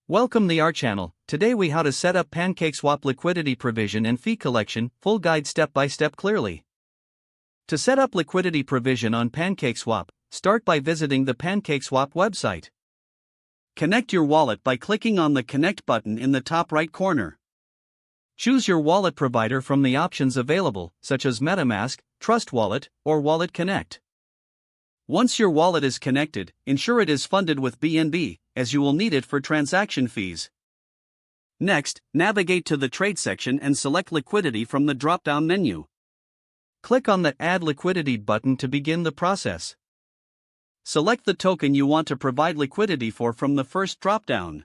Welcome to our channel. Today we how to set up PancakeSwap liquidity provision and fee collection, full guide step by step clearly. To set up liquidity provision on PancakeSwap, start by visiting the PancakeSwap website. Connect your wallet by clicking on the Connect button in the top right corner. Choose your wallet provider from the options available, such as MetaMask, Trust Wallet, or Wallet Connect. Once your wallet is connected, ensure it is funded with BNB, as you will need it for transaction fees. Next, navigate to the Trade section and select Liquidity from the drop-down menu. Click on the Add Liquidity button to begin the process. Select the token you want to provide liquidity for from the first drop-down.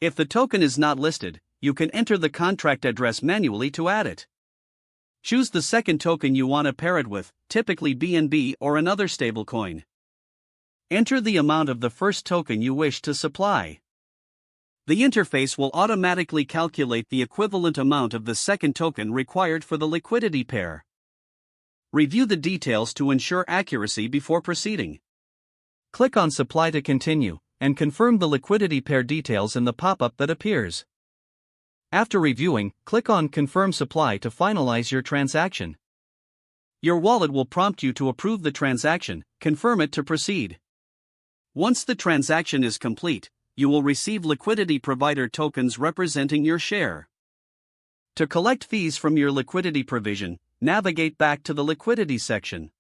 If the token is not listed, you can enter the contract address manually to add it. Choose the second token you want to pair it with, typically BNB or another stablecoin. Enter the amount of the first token you wish to supply. The interface will automatically calculate the equivalent amount of the second token required for the liquidity pair. Review the details to ensure accuracy before proceeding. Click on Supply to continue, and confirm the liquidity pair details in the pop-up that appears. After reviewing, click on Confirm Supply to finalize your transaction. Your wallet will prompt you to approve the transaction, confirm it to proceed. Once the transaction is complete, you will receive liquidity provider tokens representing your share. To collect fees from your liquidity provision, navigate back to the Liquidity section.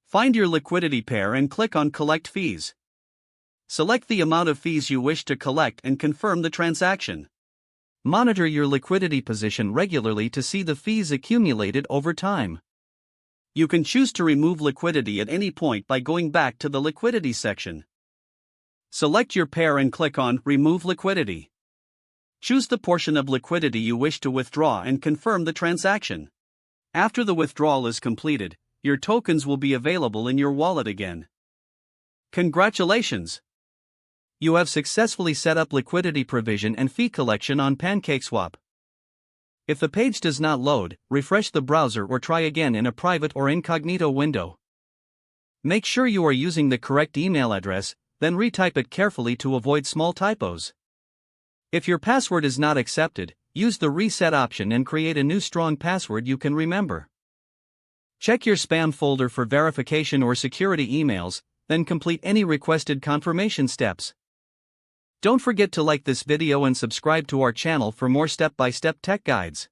Find your liquidity pair and click on Collect Fees. Select the amount of fees you wish to collect and confirm the transaction. Monitor your liquidity position regularly to see the fees accumulated over time. You can choose to remove liquidity at any point by going back to the Liquidity section. Select your pair and click on Remove Liquidity. Choose the portion of liquidity you wish to withdraw and confirm the transaction. After the withdrawal is completed, your tokens will be available in your wallet again. Congratulations! You have successfully set up liquidity provision and fee collection on PancakeSwap. If the page does not load, refresh the browser or try again in a private or incognito window. Make sure you are using the correct email address, then retype it carefully to avoid small typos. If your password is not accepted, use the reset option and create a new strong password you can remember. Check your spam folder for verification or security emails, then complete any requested confirmation steps. Don't forget to like this video and subscribe to our channel for more step-by-step tech guides.